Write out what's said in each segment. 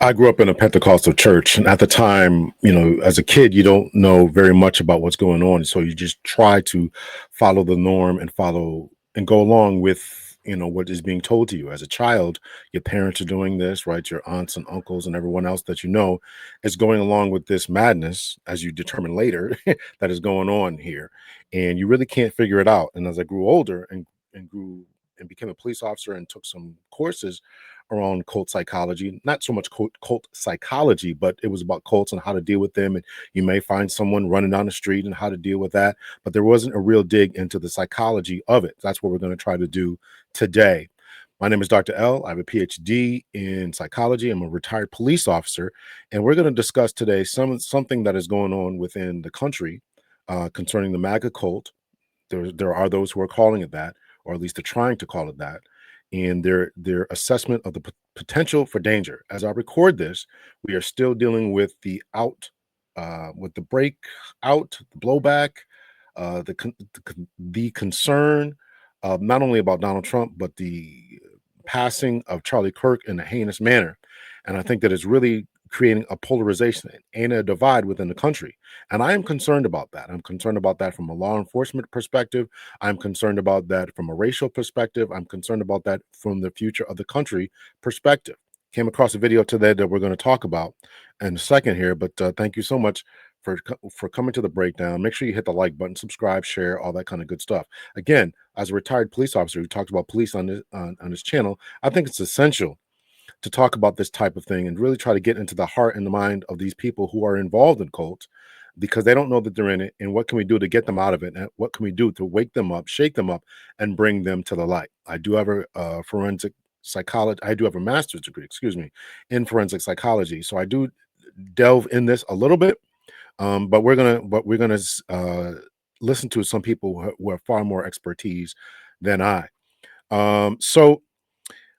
I grew up in a Pentecostal church, and at the time, as a kid, you don't know very much about what's going on, so you just try to follow the norm and follow and go along with what is being told to you. As a child, your parents are doing this, right? Your aunts and uncles and everyone else that you know is going along with this madness, as you determine later, that is going on here, and you really can't figure it out. And as I grew older and grew and became a police officer and took some courses around cult psychology, not so much cult psychology, but it was about cults and how to deal with them. And you may find someone running down the street and how to deal with that. But there wasn't a real dig into the psychology of it. That's what we're going to try to do today. My name is Dr. L. I have a PhD in psychology. I'm a retired police officer, and we're going to discuss today something that is going on within the country concerning the MAGA cult. There are those who are calling it that, or at least they're trying to call it that, and their assessment of the potential for danger. As I record this, we are still dealing with the break out, the blowback, the concern of not only about Donald Trump, but the passing of Charlie Kirk in a heinous manner. And I think that it's really creating a polarization and a divide within the country. And I am concerned about that. I'm concerned about that from a law enforcement perspective. I'm concerned about that from a racial perspective. I'm concerned about that from the future of the country perspective. Came across a video today that we're going to talk about in a second here, but thank you so much for coming to the breakdown. Make sure you hit the like button, subscribe, share, all that kind of good stuff. Again, as a retired police officer who talks about police on this channel, I think it's essential to talk about this type of thing and really try to get into the heart and the mind of these people who are involved in cults, because they don't know that they're in it. And what can we do to get them out of it? And what can we do to wake them up, shake them up, and bring them to the light? I do have a forensic psychology. I do have a master's degree, excuse me, in forensic psychology. So I do delve in this a little bit. But we're gonna listen to some people who have far more expertise than I. So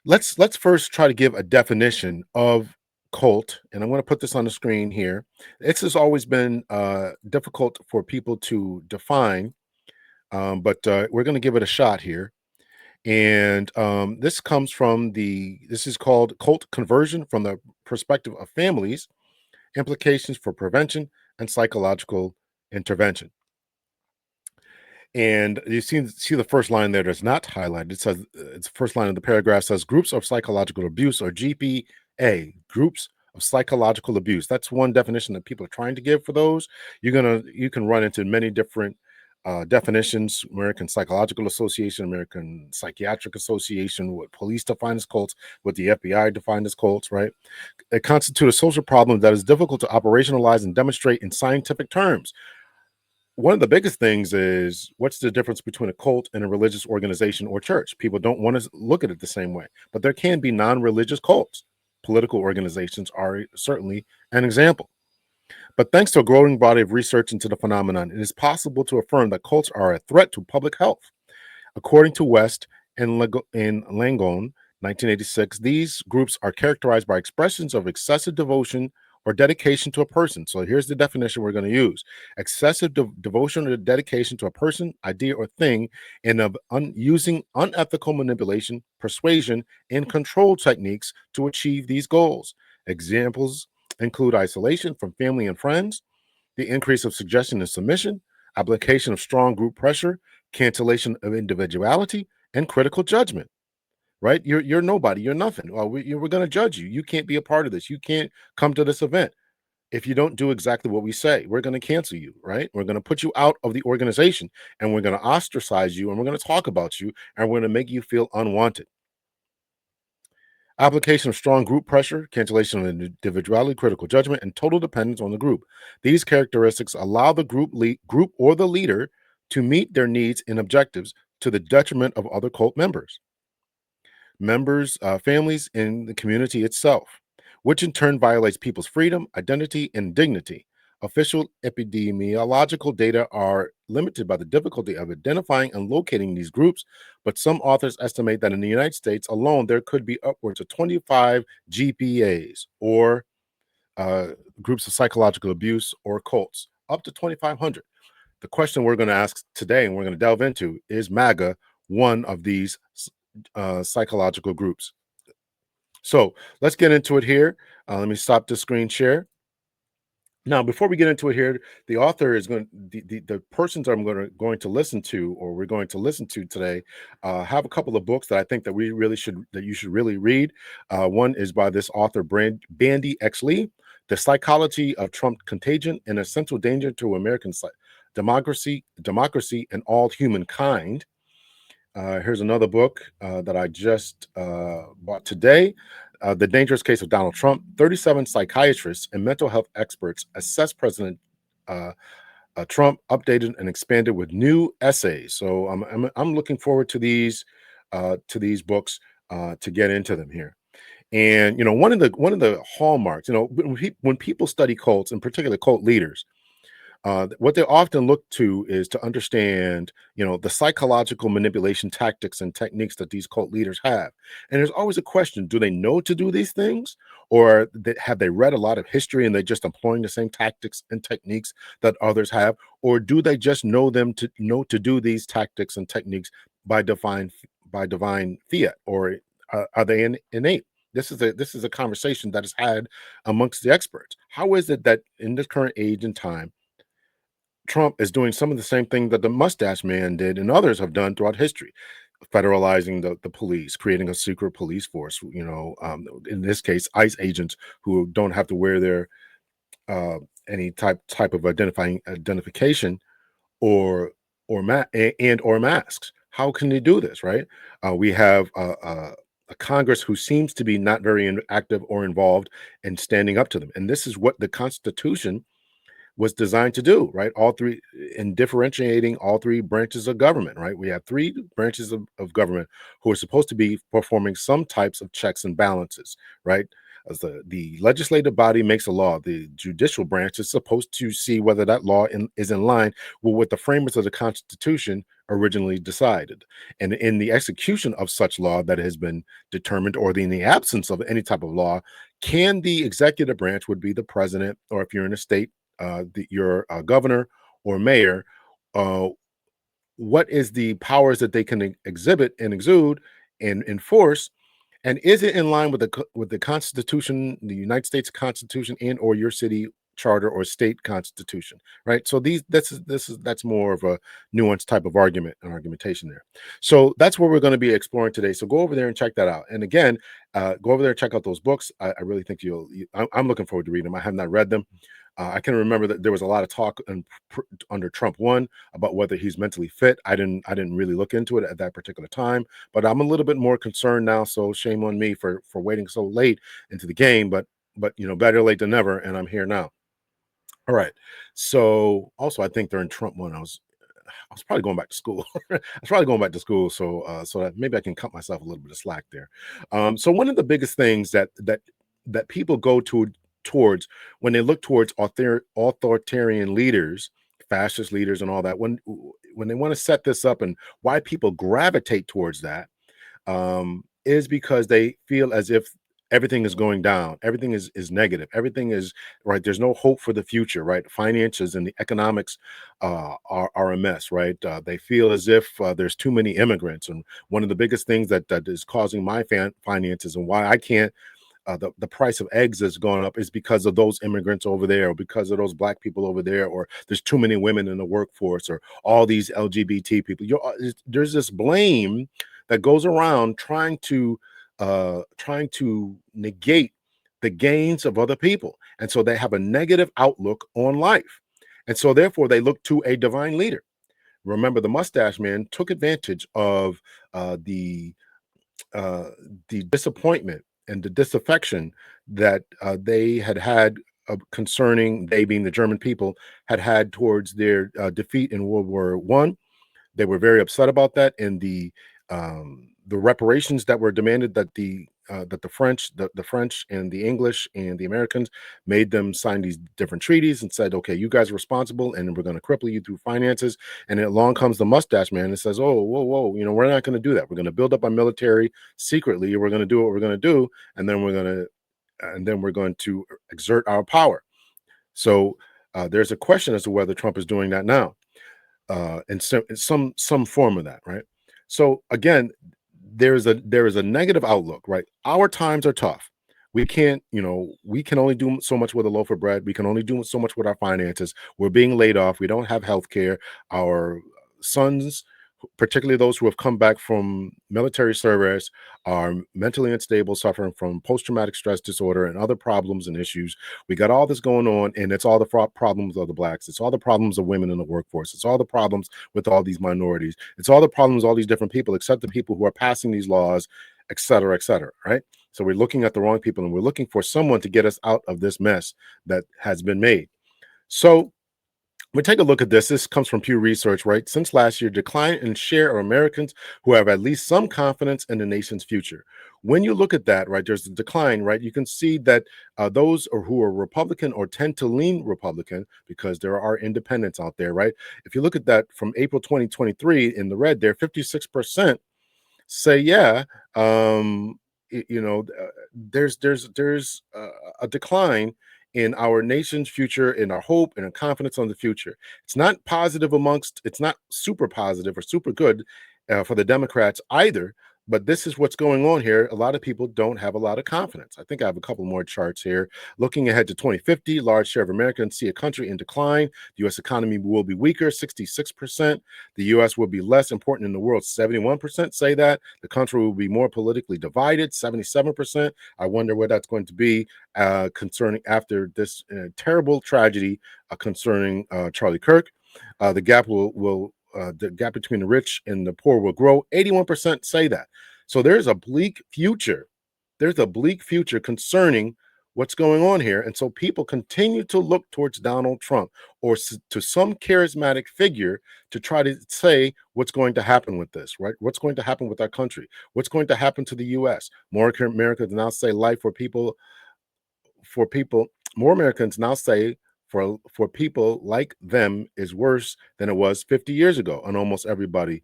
let's first try to give a definition of cult, and I'm going to put this on the screen here. This has always been difficult for people to define, but we're going to give it a shot here. And this is called cult conversion from the perspective of families, implications for prevention and psychological intervention. And you see the first line there that's not highlighted. It says it's the first line of the paragraph says groups of psychological abuse, or GPA, groups of psychological abuse. That's one definition that people are trying to give for those. You can run into many different definitions. American Psychological Association, American Psychiatric Association, what police define as cults, what the FBI define as cults, right? It constitutes a social problem that is difficult to operationalize and demonstrate in scientific terms. One of the biggest things is, what's the difference between a cult and a religious organization or church? People don't want to look at it the same way, but there can be non-religious cults. Political organizations are certainly an example. But thanks to a growing body of research into the phenomenon, it is possible to affirm that cults are a threat to public health. According to West and Langone, 1986, these groups are characterized by expressions of excessive devotion or dedication to a person. So here's the definition we're going to use: excessive devotion or dedication to a person, idea, or thing, and of using unethical manipulation, persuasion, and control techniques to achieve these goals. Examples include isolation from family and friends, the increase of suggestion and submission, application of strong group pressure, cancellation of individuality, and critical judgment. Right? You're nobody. You're nothing. Well, we're going to judge you. You can't be a part of this. You can't come to this event if you don't do exactly what we say. We're going to cancel you. Right? We're going to put you out of the organization, and we're going to ostracize you, and we're going to talk about you, and we're going to make you feel unwanted. Application of strong group pressure, cancellation of individuality, critical judgment, and total dependence on the group. These characteristics allow the group or the leader to meet their needs and objectives to the detriment of other cult members, families, and the community itself, which in turn violates people's freedom, identity, and dignity. Official epidemiological data are limited by the difficulty of identifying and locating these groups, but some authors estimate that in the United States alone, there could be upwards of 25 GPAs, or groups of psychological abuse or cults, up to 2,500. The question we're going to ask today and we're going to delve into is MAGA one of these psychological groups? So let's get into it here. Let me stop the screen share. Now, before we get into it here, the author is going the persons I'm going to listen to, or we're going to listen to today, have a couple of books that I think that we really should that you should really read. One is by this author, Bandy X. Lee, The Psychology of Trump Contagion: An Essential Danger to American Democracy, and All Humankind. Here's another book that I just bought today. The Dangerous Case of Donald Trump. 37 psychiatrists and mental health experts assess President uh, Trump, updated and expanded with new essays. So I'm looking forward to these books to get into them here. And one of the hallmarks, when people study cults, in particular cult leaders, what they often look to is to understand, the psychological manipulation tactics and techniques that these cult leaders have. And there's always a question: do they know to do these things, or have they read a lot of history and they're just employing the same tactics and techniques that others have, or do they just know to do these tactics and techniques by divine fiat, or are they innate? This is a conversation that is had amongst the experts. How is it that in this current age and time, Trump is doing some of the same thing that the mustache man did and others have done throughout history, federalizing the police, creating a secret police force, in this case, ICE agents who don't have to wear their uh, any type of identification or or masks. How can they do this, right? We have a Congress who seems to be not very active or involved in standing up to them. And this is what the Constitution was designed to do, right? All three, in differentiating all three branches of government, right? We have three branches of government who are supposed to be performing some types of checks and balances, right? As the legislative body makes a law, the judicial branch is supposed to see whether that law is in line with what the framers of the Constitution originally decided. And in the execution of such law that has been determined, or in the absence of any type of law, can the executive branch, would be the president, or if you're in a state, your governor or mayor, uh, what is the powers that they can exhibit and exude and enforce, and is it in line with the Constitution, the United States Constitution, and or your city charter or state constitution, right? So that's more of a nuanced type of argumentation there. So that's what we're going to be exploring today. So go over there and check that out. And again, go over there and check out those books. I really think I'm looking forward to reading them. I have not read them. I can remember that there was a lot of talk under Trump one about whether he's mentally fit. I didn't really look into it at that particular time, but I'm a little bit more concerned now. So shame on me for waiting so late into the game. But better late than never, and I'm here now. All right. So also, I think during Trump one, I was probably going back to school. I was probably going back to school, so that maybe I can cut myself a little bit of slack there. So one of the biggest things that people go towards when they look towards authoritarian leaders, fascist leaders, and all that, when they want to set this up, and why people gravitate towards that, is because they feel as if everything is going down, everything is negative, everything is right. There's no hope for the future, right? Finances and the economics are a mess, right? They feel as if there's too many immigrants, and one of the biggest things that is causing my finances and why I can't. The price of eggs has gone up is because of those immigrants over there, or because of those black people over there, or there's too many women in the workforce, or all these LGBT people. There's this blame that goes around trying to negate the gains of other people, and so they have a negative outlook on life, and so therefore they look to a divine leader. Remember, the mustache man took advantage of uh, the uh, the disappointment and the disaffection that they had concerning, they being the German people, had towards their defeat in World War I. They were very upset about that, and the reparations that were demanded, that the French and the English and the Americans made them sign these different treaties and said, okay, you guys are responsible, and we're going to cripple you through finances. And then along comes the mustache man and says, oh, whoa, whoa, we're not going to do that. We're going to build up our military secretly. We're going to do what we're going to do, and then we're going to exert our power. So there's a question as to whether Trump is doing that now, in some form of that, right? So again, there is a negative outlook, right? Our times are tough. We can't, we can only do so much with a loaf of bread. We can only do so much with our finances. We're being laid off. We don't have health care. Our sons, particularly those who have come back from military service, are mentally unstable, suffering from post-traumatic stress disorder and other problems and issues. We got all this going on, and it's all the problems of the blacks. It's all the problems of women in the workforce. It's all the problems with all these minorities. It's all the problems of all these different people, except the people who are passing these laws, et cetera, et cetera, right? So we're looking at the wrong people, and we're looking for someone to get us out of this mess that has been made. So we take a look at this. This comes from Pew Research, right? Since last year, decline in share of Americans who have at least some confidence in the nation's future. When you look at that, right, there's a decline, right? You can see that those who are Republican or tend to lean Republican, because there are independents out there, right? If you look at that from April 2023 in the red there, 56% say yeah. um there's a decline in our nation's future, in our hope and our confidence on the future. It's not super positive or super good for the Democrats either. But this is what's going on here. A lot of people don't have a lot of confidence. I think I have a couple more charts here. Looking ahead to 2050, large share of Americans see a country in decline. The U.S. economy will be weaker, 66%. The U.S. will be less important in the world, 71% say that. The country will be more politically divided, 77%. I wonder where that's going to be concerning after this terrible tragedy concerning Charlie Kirk. The gap between the rich and the poor will grow. 81% say that. So there's a bleak future. There's a bleak future concerning what's going on here. And so people continue to look towards Donald Trump or to some charismatic figure to try to say what's going to happen with this, right? What's going to happen with our country? What's going to happen to the U.S.? More Americans now say life for people, more Americans now say for people like them is worse than it was 50 years ago, and almost everybody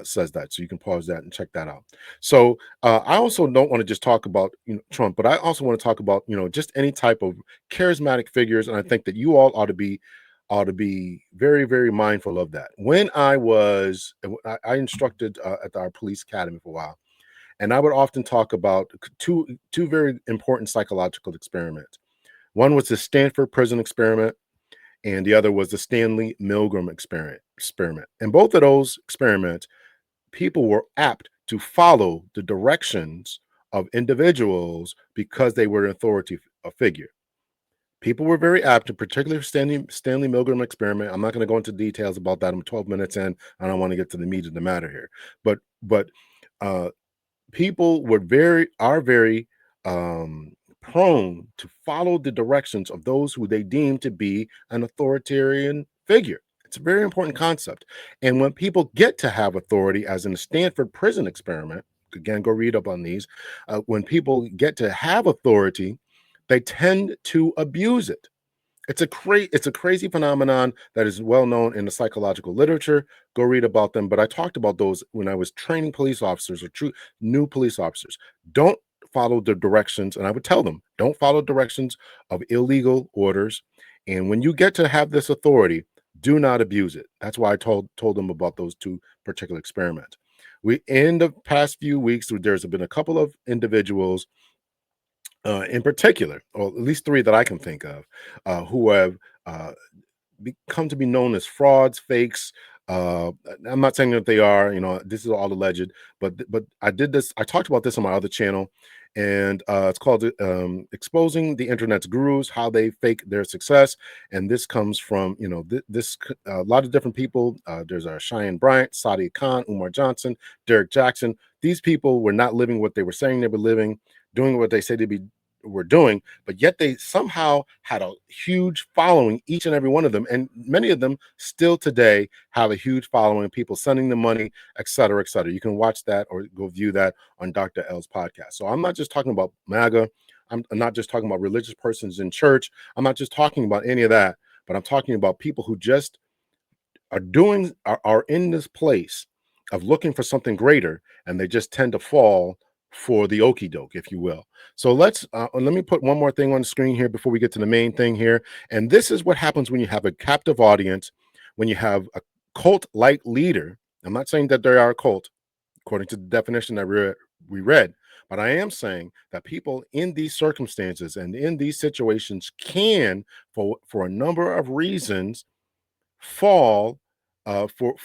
says that. So you can pause that and check that out. So I also don't want to just talk about Trump, but I also want to talk about just any type of charismatic figures, and I think that you all ought to be very, very mindful of that. When I instructed at our police academy for a while, and I would often talk about two very important psychological experiments. One was the Stanford prison experiment, and the other was the Stanley Milgram experiment. In both of those experiments, people were apt to follow the directions of individuals because they were an authority figure. People were very apt to, particularly Stanley Milgram experiment. I'm not going to go into details about that. I'm 12 minutes in. I don't want to get to the meat of the matter here. But uh, people are very prone to follow the directions of those who they deem to be an authoritarian figure. It's a very important concept. And when people get to have authority, as in the Stanford prison experiment, again, go read up on these. When people get to have authority, they tend to abuse it. It's a crazy phenomenon that is well known in the psychological literature. Go read about them. But I talked about those when I was training police officers or true new police officers. Don't follow the directions, and I would tell them, don't follow directions of illegal orders. And when you get to have this authority, do not abuse it. That's why I told them about those two particular experiments. We in the past few weeks, there's been a couple of individuals in particular, or at least three that I can think of, who have uh, come to be known as frauds, fakes. Uh, I'm not saying that they are, this is all alleged, but I talked about this on my other channel, and it's called "Exposing the Internet's Gurus: How They Fake Their Success." And this comes from, a lot of different people. There's Cheyenne Bryant, Sadia Khan, Umar Johnson, Derek Jackson. These people were not living what they were saying they were living, doing what they say they were doing, but yet they somehow had a huge following, each and every one of them. And many of them still today have a huge following, people sending them money, et cetera, et cetera. You can watch that or go view that on Dr. L's podcast. So I'm not just talking about MAGA. I'm not just talking about religious persons in church. I'm not just talking about any of that, but I'm talking about people who just are in this place of looking for something greater, and they just tend to fall for the okey doke, if you will. So let me put one more thing on the screen here before we get to the main thing here. And this is what happens when you have a captive audience, when you have a cult like leader. I'm not saying that they are a cult, according to the definition that we read. But I am saying that people in these circumstances and in these situations can, for a number of reasons, fall for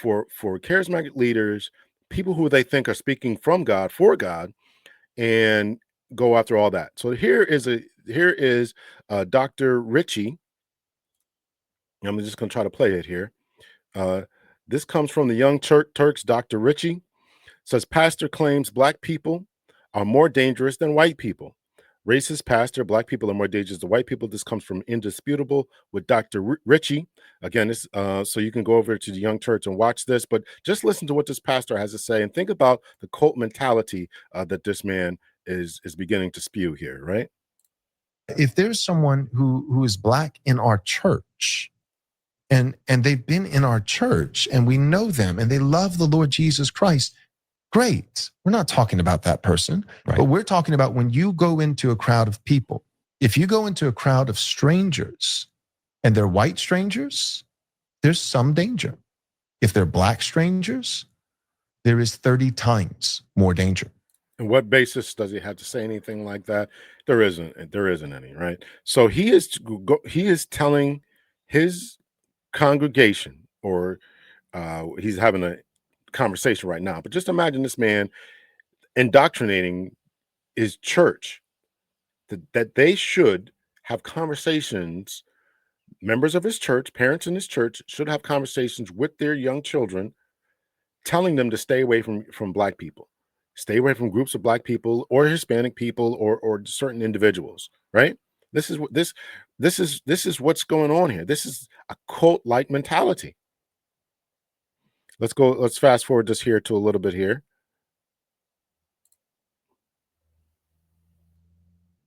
charismatic leaders, people who they think are speaking from God for God, and go after all that. So here is Dr. Ritchie. I'm just going to try to play it here. Uh, this comes from the Young Turks. Dr. Ritchie says, pastor claims black people are more dangerous than white people. Racist pastor, black people are more dangerous than white people. This comes from Indisputable with Dr. Ritchie. Again, this so you can go over to the Young Church and watch this, but just listen to what this pastor has to say and think about the cult mentality that this man is beginning to spew here, right? If there's someone who is black in our church, and they've been in our church and we know them and they love the Lord Jesus Christ, great. We're not talking about that person, right? But we're talking about when you go into a crowd of people. If you go into a crowd of strangers and they're white strangers, there's some danger. If they're black strangers, there is 30 times more danger. And what basis does he have to say anything like that? There isn't any, right? So he is telling his congregation, or he's having a conversation right now, but just imagine this man indoctrinating his church that they should have conversations. Members of his church, parents in his church, should have conversations with their young children, telling them to stay away from black people, stay away from groups of black people or Hispanic people or certain individuals, right? This is what this is what's going on here. This is a cult-like mentality. Let's fast forward this here to a little bit here.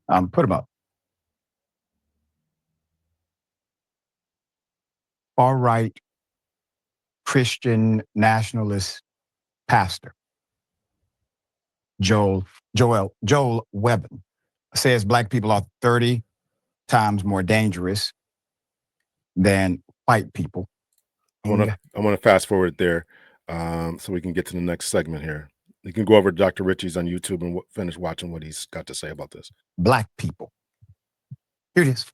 Put them up. Far right Christian nationalist pastor Joel Webbon says black people are 30 times more dangerous than white people. I want to fast forward there, so we can get to the next segment here. You can go over to Dr. Ritchie's on YouTube and finish watching what he's got to say about this. Black people. Here it is.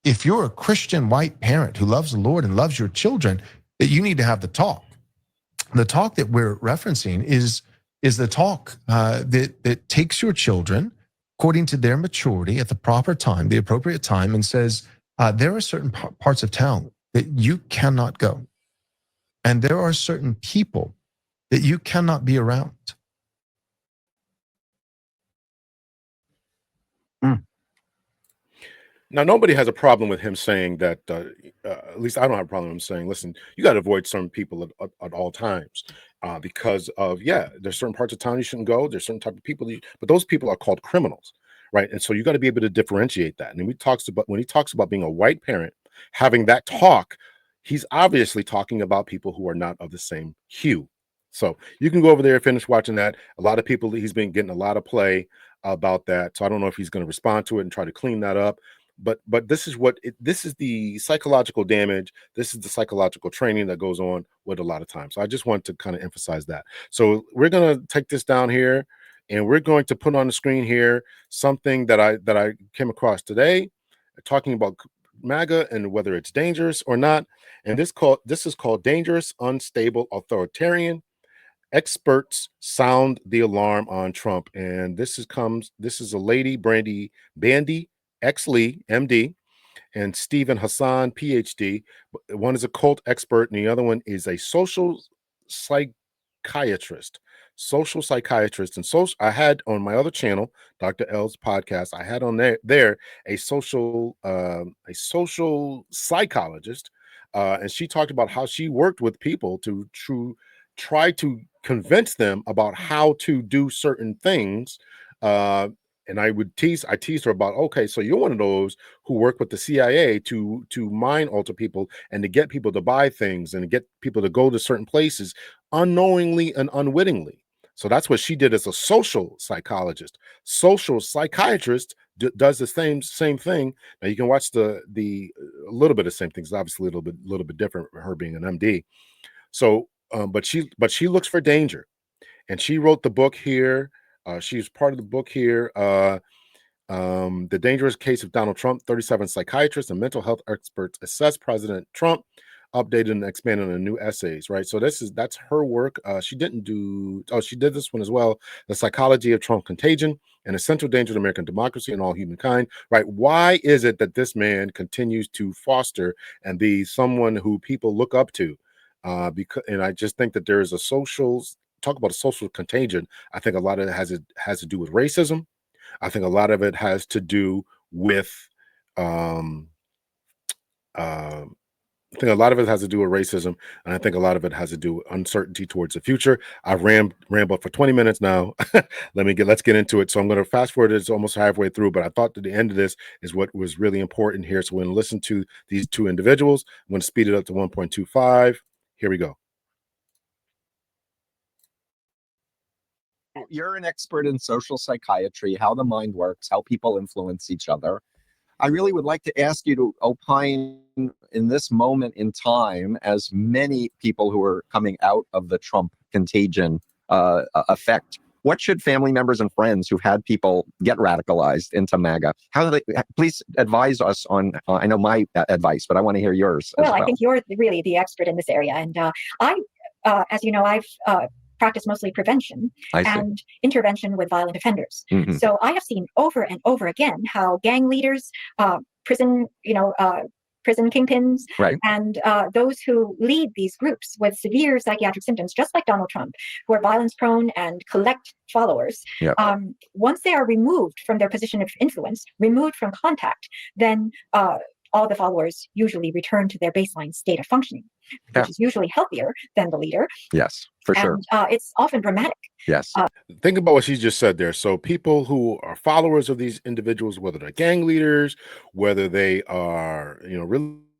If you're a Christian white parent who loves the Lord and loves your children, that you need to have the talk. The talk that we're referencing is the talk that takes your children according to their maturity at the proper time, the appropriate time, and says, there are certain parts of town that you cannot go. And there are certain people that you cannot be around. Now, nobody has a problem with him saying that, at least I don't have a problem with him saying, listen, you got to avoid certain people at all times, because of, there's certain parts of town you shouldn't go. There's certain type of people, but those people are called criminals, right? And so you got to be able to differentiate that. And when he talks about being a white parent, having that talk, he's obviously talking about people who are not of the same hue. So you can go over there and finish watching that. A lot of people, he's been getting a lot of play about that. So I don't know if he's going to respond to it and try to clean that up. But this is this is the psychological damage. This is the psychological training that goes on with a lot of times. So I just want to kind of emphasize that. So we're going to take this down here, and we're going to put on the screen here something that I came across today, talking about MAGA and whether it's dangerous or not. And this is called Dangerous, Unstable, Authoritarian. Experts sound the alarm on Trump. And this is a lady, Bandy X. Lee, MD, and Stephen Hassan, PhD. One is a cult expert, and the other one is a social psychiatrist. And I had on my other channel, Dr. L's podcast, I had on there a social psychologist, and she talked about how she worked with people to try to convince them about how to do certain things. And I teased her about, okay, so you're one of those who work with the CIA to mind alter people and to get people to buy things and to get people to go to certain places unknowingly and unwittingly. So that's what she did as a social psychologist. Social psychiatrist does the same thing. Now you can watch the a little bit of the same things, obviously a little bit different, her being an MD. So, but she looks for danger. and she wrote the book here. She's part of the book here. The Dangerous Case of Donald Trump. 37 psychiatrists and mental health experts assess President Trump, updated and expanded on new essays. Right. So that's her work. She didn't do. Oh, she did this one as well. The Psychology of Trump Contagion: An Essential Danger to American Democracy and All Humankind. Right. Why is it that this man continues to foster and be someone who people look up to? And I just think that there is a talk about a social contagion. I think a lot of it has to do with racism. I think a lot of it has to do with um, uh, I think a lot of it has to do with racism, and I think a lot of it has to do with uncertainty towards the future. I've rambled for 20 minutes now. Let's get into it. So I'm going to fast forward. It's almost halfway through, but I thought that the end of this is what was really important here. So we're going to listen to these two individuals. I'm going to speed it up to 1.25. Here we go. You're an expert in social psychiatry, how the mind works, how people influence each other. I really would like to ask you to opine in this moment in time, as many people who are coming out of the Trump contagion effect. What should family members and friends who've had people get radicalized into MAGA, how do they, please advise us on, I know my advice, but I want to hear yours as well. I think you're really the expert in this area. And as you know, I've practice mostly prevention and intervention with violent offenders. Mhm. So I have seen over and over again how gang leaders, prison kingpins, Right. and those who lead these groups with severe psychiatric symptoms, just like Donald Trump, who are violence prone and collect followers. Yep. Once they are removed from their position of influence, removed from contact, then all the followers usually return to their baseline state of functioning, which is usually healthier than the leader. Yes, for sure. And it's often dramatic. Yes. Think about what she just said there. So people who are followers of these individuals, whether they're gang leaders, whether they are,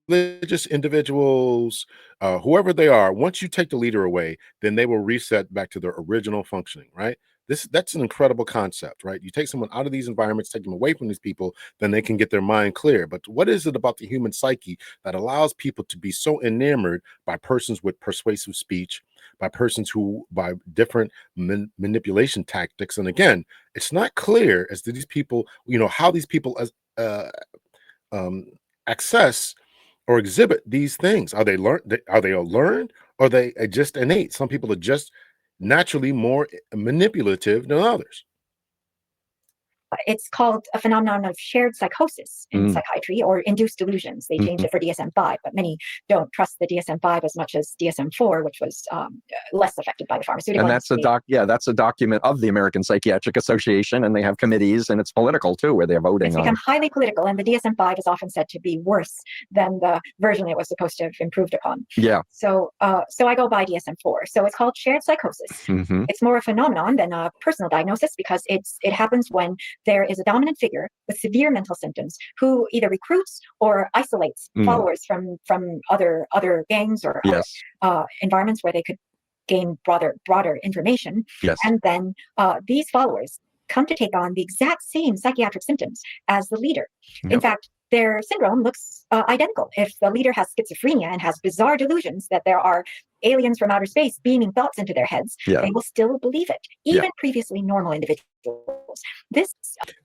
religious individuals, whoever they are, once you take the leader away, then they will reset back to their original functioning, right? That's an incredible concept, right? You take someone out of these environments, take them away from these people, then they can get their mind clear. But what is it about the human psyche that allows people to be so enamored by persons with persuasive speech, by persons who, by different manipulation tactics? And again, it's not clear as to these people, how these people access or exhibit these things. Are they learned? Are they learned? Or are they just innate? Some people are just naturally more manipulative than others. It's called a phenomenon of shared psychosis in psychiatry, or induced delusions. They changed it for DSM-5, but many don't trust the DSM-5 as much as DSM-4, which was less affected by the pharmaceutical And that's industry. that's a document of the American Psychiatric Association, and they have committees, and it's political too, where they're voting It's on. become highly political, and the DSM-5 is often said to be worse than the version it was supposed to have improved upon. Yeah. So I go by DSM-4. So it's called shared psychosis. Mhm. It's more a phenomenon than a personal diagnosis, because it happens when there is a dominant figure with severe mental symptoms who either recruits or isolates followers from other gangs or Yes. other environments where they could gain broader information. Yes. And then these followers come to take on the exact same psychiatric symptoms as the leader. Yep. In fact, their syndrome looks identical. If the leader has schizophrenia and has bizarre delusions that there are aliens from outer space beaming thoughts into their heads, they will still believe it, even previously normal individuals.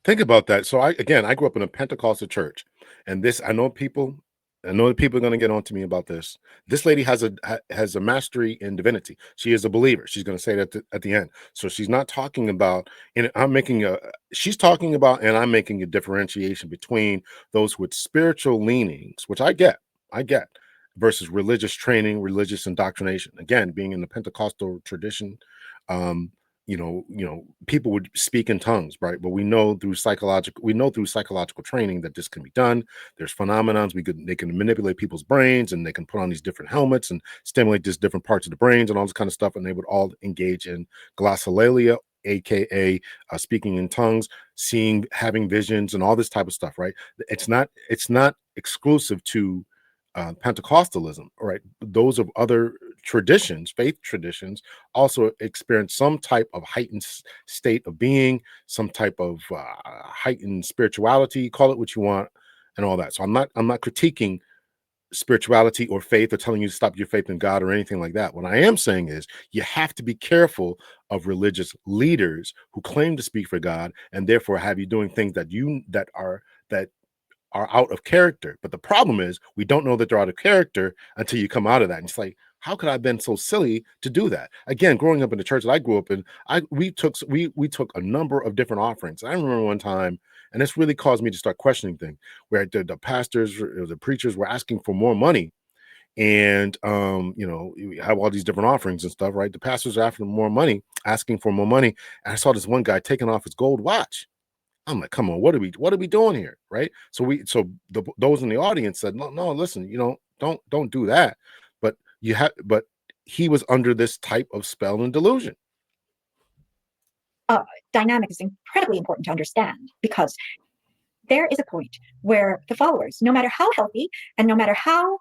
Think about that. So I grew up in a Pentecostal church, and I know that people are going to get on to me about this. This lady has a mastery in divinity. She is a believer. She's going to say that at the end. So she's not talking about, and she's talking about, and I'm making a differentiation between those with spiritual leanings, which I get, versus religious training, religious indoctrination. Again, being in the Pentecostal tradition, people would speak in tongues, right? But we know through psychological training that this can be done. There's phenomenons. They can manipulate people's brains, and they can put on these different helmets and stimulate these different parts of the brains and all this kind of stuff. And they would all engage in glossolalia, aka speaking in tongues, having visions, and all this type of stuff, right? It's not exclusive to Pentecostalism, right? Those of other traditions, faith traditions, also experience some type of heightened state of being, some type of heightened spirituality, call it what you want, and all that. So I'm not critiquing spirituality or faith or telling you to stop your faith in God or anything like that. What I am saying is you have to be careful of religious leaders who claim to speak for God and therefore have you doing things that are out of character. But the problem is we don't know that they're out of character until you come out of that. And it's like, how could I have been so silly to do that? Again, growing up in the church that I grew up in, we took a number of different offerings. I remember one time, and this really caused me to start questioning things, where the pastors or the preachers were asking for more money. And you have all these different offerings and stuff, right? The pastors are asking for more money. And I saw this one guy taking off his gold watch. I'm like, come on, what are we doing here, right? Those in the audience said, no, listen, don't do that. But he was under this type of spell and delusion. Dynamic is incredibly important to understand, because there is a point where the followers, no matter how healthy and no matter how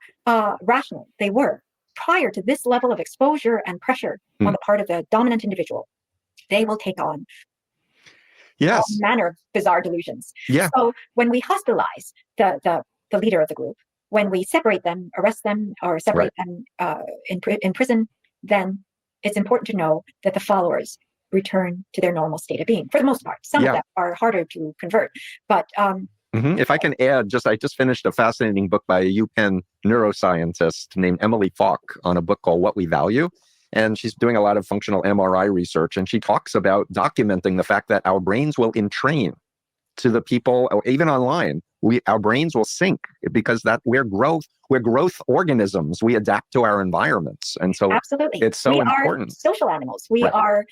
rational they were prior to this level of exposure and pressure on the part of the dominant individual, they will take on all manner of bizarre delusions. Yeah. So when we hospitalize the leader of the group, when we separate them, arrest them, or separate them in prison, then it's important to know that the followers return to their normal state of being for the most part. Some of them are harder to convert, but if I can add, I just finished a fascinating book by a UPenn neuroscientist named Emily Falk on a book called What We Value. And she's doing a lot of functional MRI research. And she talks about documenting the fact that our brains will entrain to the people, or even online, our brains will sync, because we're growth organisms. We adapt to our environments, and so absolutely, it's so important. We are social animals. We are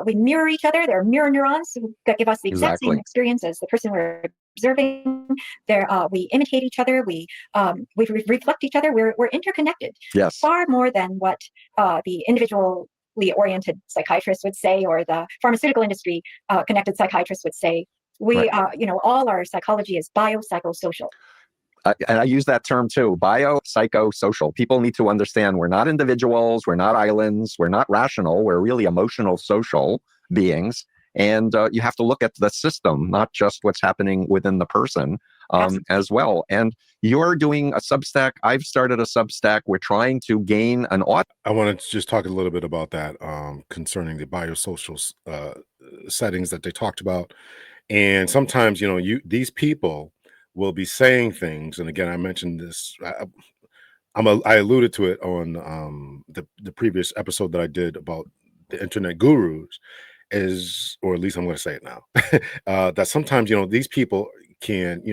we mirror each other. There are mirror neurons that give us the exact same experience as the person we're observing. We imitate each other. We reflect each other. We're interconnected. Yes, far more than what the individually oriented psychiatrist would say, or the pharmaceutical industry connected psychiatrist would say. We, all our psychology is biopsychosocial. And I use that term too, biopsychosocial. People need to understand we're not individuals, we're not islands, we're not rational, we're really emotional, social beings. And you have to look at the system, not just what's happening within the person as well. And you're doing a Substack. I've started a Substack. We're trying to gain an audience. I want to just talk a little bit about that concerning the biosocial settings that they talked about. And sometimes, these people will be saying things. And again, I mentioned this. I alluded to it on the previous episode that I did about the internet gurus, or at least I'm going to say it now, that sometimes, these people can,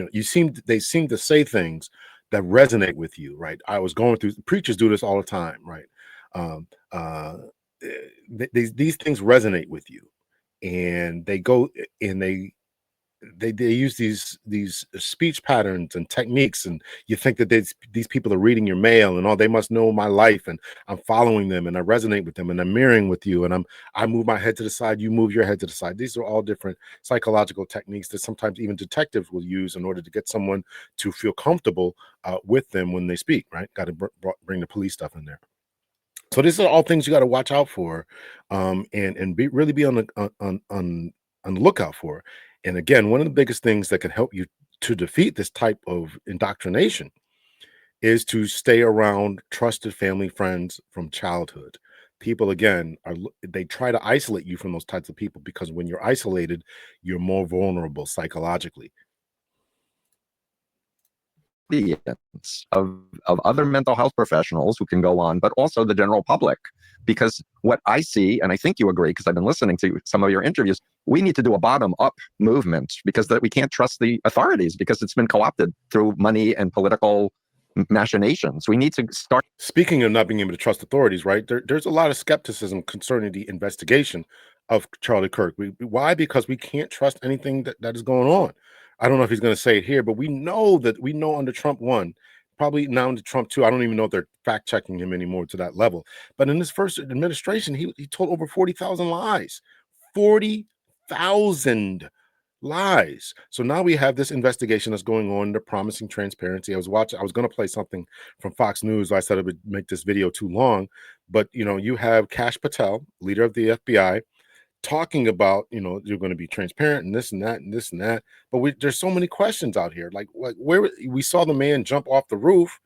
they seem to say things that resonate with you, right? I was going through, preachers do this all the time, right? These things resonate with you, and they go and they use these speech patterns and techniques, and you think that these people are reading your mail, and they must know my life, and I'm following them, and I resonate with them, and I'm mirroring with you, and I move my head to the side, you move your head to the side. These are all different psychological techniques that sometimes even detectives will use in order to get someone to feel comfortable with them when they speak, right? Got to bring the police stuff in there. So these are all things you got to watch out for, and really be on the lookout for. And again, one of the biggest things that can help you to defeat this type of indoctrination is to stay around trusted family friends from childhood. People, again, they try to isolate you from those types of people, because when you're isolated, you're more vulnerable psychologically. Of other mental health professionals who can go on, but also the general public. Because what I see, and I think you agree, because I've been listening to some of your interviews, we need to do a bottom-up movement, because we can't trust the authorities, because it's been co-opted through money and political machinations. We need to start. Speaking of not being able to trust authorities, right? There's a lot of skepticism concerning the investigation of Charlie Kirk. Why? Because we can't trust anything that is going on. I don't know if he's going to say it here, but we know under Trump 1, probably now into Trump 2. I don't even know if they're fact checking him anymore to that level. But in his first administration, he told over 40,000 lies. 40,000 lies. So now we have this investigation that's going on. They're promising transparency. I was going to play something from Fox News. I said it would make this video too long, but you have Kash Patel, leader of the FBI, talking about, you're going to be transparent and this and that and this and that. But there's so many questions out here. Like where we saw the man jump off the roof.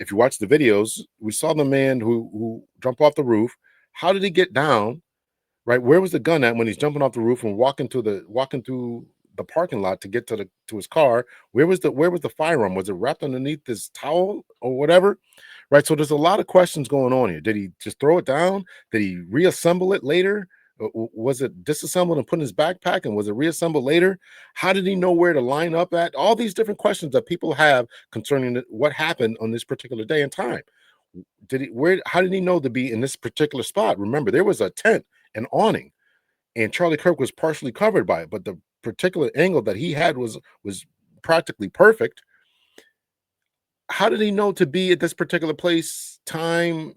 if you watch the videos, we saw the man who jumped off the roof. How did he get down? Right? Where was the gun at when he's jumping off the roof and walking through the parking lot to get to his car? Where was the firearm? Was it wrapped underneath this towel or whatever? Right. So there's a lot of questions going on here. Did he just throw it down? Did he reassemble it later? Was it disassembled and put in his backpack, and was it reassembled later? How did he know where to line up at? All these different questions that people have concerning what happened on this particular day and time. How did he know to be in this particular spot? Remember, there was a tent, an awning, and Charlie Kirk was partially covered by it, but the particular angle that he had was practically perfect. How did he know to be at this particular place, time?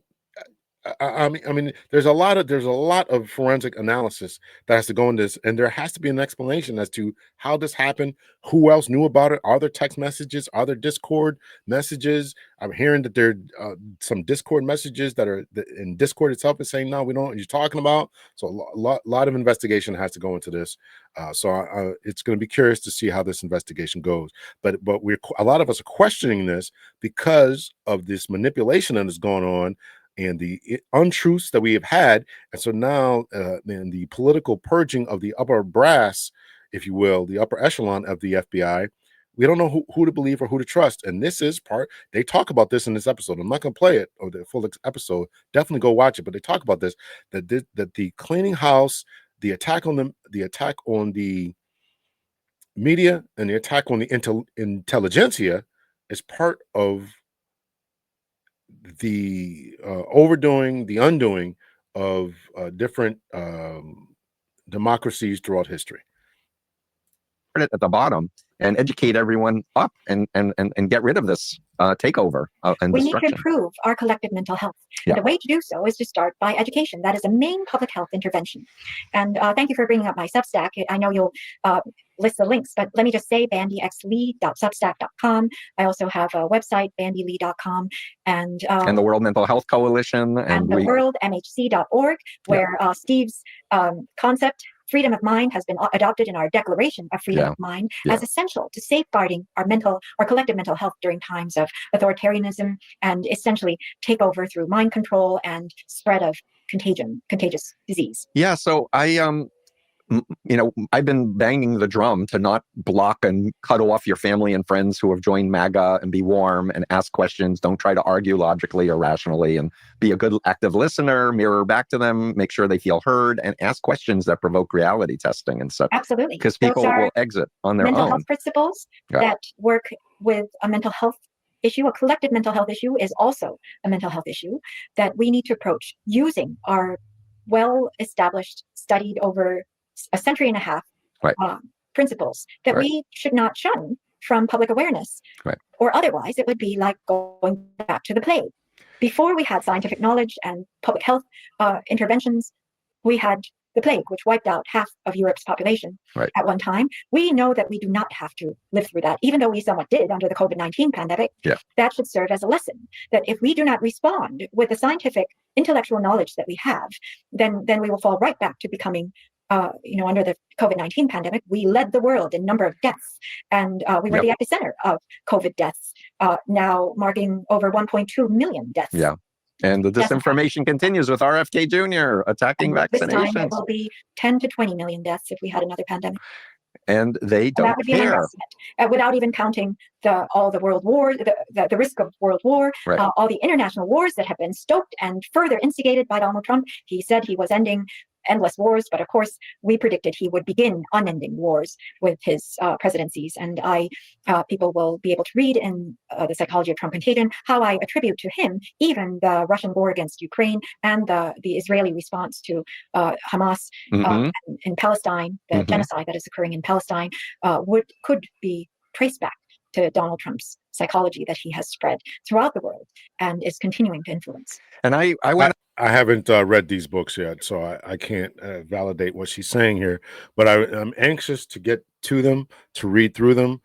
I mean, there's a lot of forensic analysis that has to go in this, and there has to be an explanation as to how this happened. Who else knew about it? Are there text messages? Are there Discord messages? I'm hearing that there are some Discord messages that are in Discord itself is saying, no, we don't know what you're talking about. So a lot of investigation has to go into this. So it's going to be curious to see how this investigation goes. But a lot of us are questioning this because of this manipulation that is going on and the untruths that we have had. And so now in the political purging of the upper brass, if you will, the upper echelon of the FBI, we don't know who to believe or who to trust. And this is they talk about this in this episode. I'm not going to play it or the full episode. Definitely go watch it. But they talk about this, that the cleaning house, the attack on the media and the attack on the intelligentsia is part of the overdoing, the undoing of different democracies throughout history. At the bottom and educate everyone up and get rid of this takeover and we destruction. need to improve our collective mental health. Yeah. And the way to do so is to start by education. That is a main public health intervention. And thank you for bringing up my Substack. I know you'll list the links, but let me just say bandyxlee.substack.com. I also have a website, bandylee.com, and the World Mental Health Coalition and the World MHC.org, where Steve's concept, freedom of mind, has been adopted in our Declaration of Freedom of Mind as essential to safeguarding our collective mental health during times of authoritarianism and essentially takeover through mind control and spread of contagious disease. Yeah, so I've been banging the drum to not block and cut off your family and friends who have joined MAGA, and be warm and ask questions. Don't try to argue logically or rationally, and be a good active listener, mirror back to them, make sure they feel heard, and ask questions that provoke reality testing and such. Absolutely. Because people will exit on their own. Mental health principles that work with a mental health issue. A collective mental health issue is also a mental health issue that we need to approach using our well-established, studied over a century and a half principles that we should not shun from public awareness, or otherwise it would be like going back to the plague. Before we had scientific knowledge and public health interventions, we had the plague, which wiped out half of Europe's population at one time. We know that we do not have to live through that, even though we somewhat did under the COVID-19 pandemic. That should serve as a lesson that if we do not respond with the scientific intellectual knowledge that we have, then we will fall right back to becoming under the COVID-19 pandemic, we led the world in number of deaths, and we were the epicenter of COVID deaths, now marking over 1.2 million deaths. Yeah. And the disinformation continues with RFK Jr. attacking vaccinations. This time it will be 10 to 20 million deaths if we had another pandemic. And they don't that would be an underestimate, without even counting all the world wars, the risk of world war, all the international wars that have been stoked and further instigated by Donald Trump. He said he was ending endless wars, but of course we predicted he would begin unending wars with his presidencies. And people will be able to read in The Psychology of Trump Contagion how I attribute to him even the Russian war against Ukraine and the Israeli response to Hamas in Palestine, the genocide that is occurring in Palestine, could be traced back to Donald Trump's psychology that he has spread throughout the world and is continuing to influence. And I haven't read these books yet, so I can't validate what she's saying here. But I'm anxious to get to them, to read through them,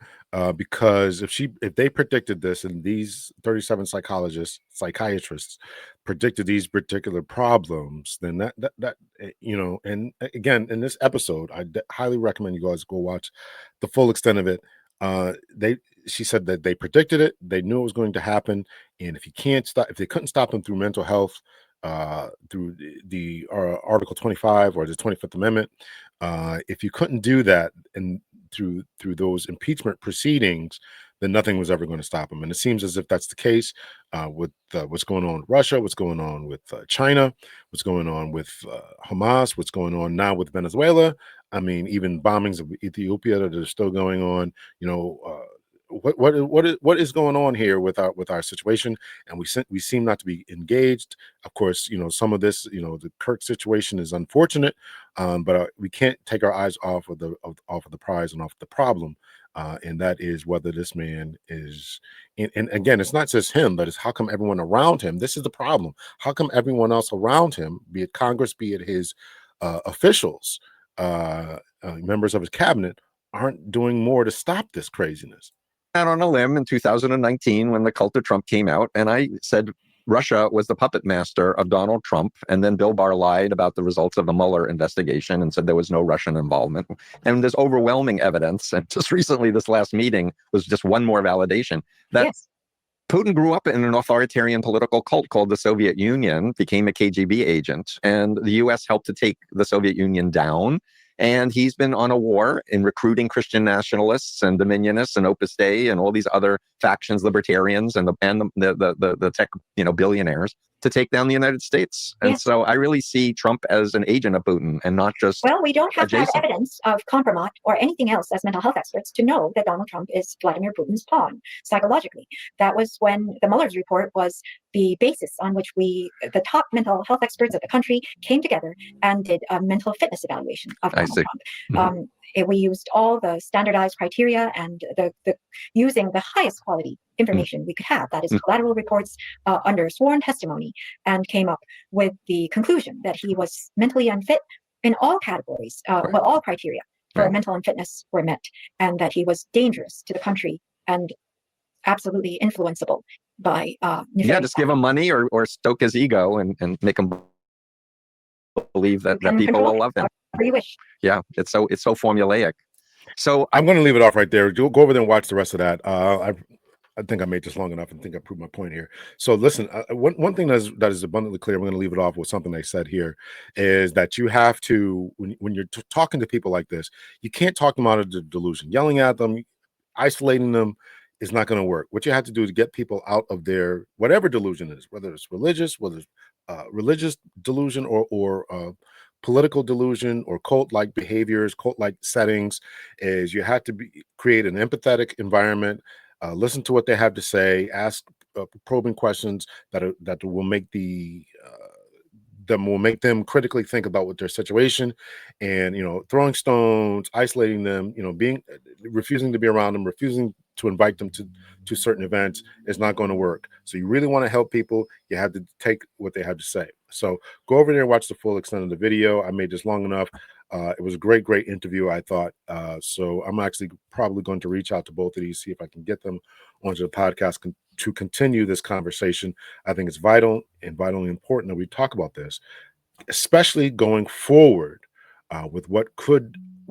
because if they predicted this, and these 37 psychiatrists predicted these particular problems, then that and again, in this episode, I highly recommend you guys go watch the full extent of it. She said that they predicted it, they knew it was going to happen, and if they couldn't stop them through mental health, through the Article 25 or the 25th Amendment, if you couldn't do that and through those impeachment proceedings, then nothing was ever going to stop them. And it seems as if that's the case with what's going on with Russia, what's going on with China, what's going on with Hamas, what's going on now with Venezuela. I mean, even bombings of Ethiopia that are still going on. You know, what is going on here with our situation? And we seem not to be engaged. Of course, you know, some of this, you know, the Kirk situation is unfortunate, but we can't take our eyes off of the prize and off the problem. And that is whether this man is, and again, it's not just him, but it's how come everyone around him. This is the problem. How come everyone else around him, be it Congress, be it his officials, members of his cabinet, aren't doing more to stop this craziness? Out on a limb in 2019 when the cult of Trump came out, and I said Russia was the puppet master of Donald Trump, and then Bill Barr lied about the results of the Mueller investigation and said there was no Russian involvement. And there's overwhelming evidence, and just recently this last meeting was just one more validation that Yes. Putin grew up in an authoritarian political cult called the Soviet Union, became a KGB agent, and the US helped to take the Soviet Union down. And he's been on a war in recruiting Christian nationalists and dominionists and Opus Dei and all these other factions, libertarians and the tech, you know, billionaires to take down the United States. And Yes. so I really see Trump as an agent of Putin and not just Well, we don't have to have adjacent. evidence of compromise or anything else as mental health experts to know that Donald Trump is Vladimir Putin's pawn psychologically. That was when the Mueller's report was the basis on which the top mental health experts of the country came together and did a mental fitness evaluation of I Donald see. Trump. We used all the standardized criteria and the using the highest quality information we could have, that is collateral reports under sworn testimony, and came up with the conclusion that he was mentally unfit in all categories, well, all criteria for mental unfitness were met, and that he was dangerous to the country and absolutely influenceable by Just give him money or stoke his ego and make him believe that people will love him. Whatever you wish. Yeah, it's so formulaic. So I'm going to leave it off right there. Go over there and watch the rest of that. I think I made this long enough and think I proved my point here. So listen, one thing that is abundantly clear, I'm going to leave it off with something they said here, is that you have to, when you're talking to people like this, you can't talk them out of the delusion. Yelling at them, isolating them is not going to work. What you have to do to get people out of their whatever delusion is, whether it's religious, whether it's religious delusion or political delusion or cult-like behaviors, cult-like settings, is you have to create an empathetic environment. Listen to what they have to say. Ask probing questions that will make them critically think about what their situation, and throwing stones, isolating them, refusing to be around them, refusing to invite them to certain events is not going to work. So you really want to help people, you have to take what they have to say. So go over there and watch the full extent of the video. I made this long enough. It was a great interview, I thought. So I'm actually probably going to reach out to both of these, see if I can get them onto the podcast to continue this conversation. I think it's vital and vitally important that we talk about this, especially going forward with what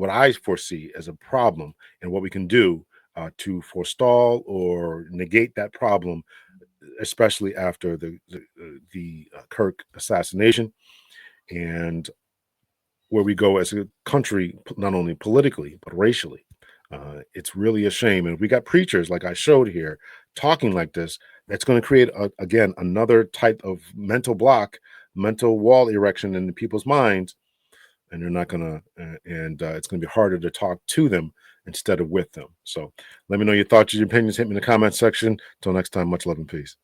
I foresee as a problem and what we can do to forestall or negate that problem, especially after the Kirk assassination, and where we go as a country, not only politically, but racially. It's really a shame. And if we got preachers like I showed here talking like this, that's going to create, again, another type of mental block, mental wall erection in people's minds. And they're not going to, it's going to be harder to talk to them instead of with them. So let me know your thoughts, your opinions. Hit me in the comment section. Until next time, much love and peace.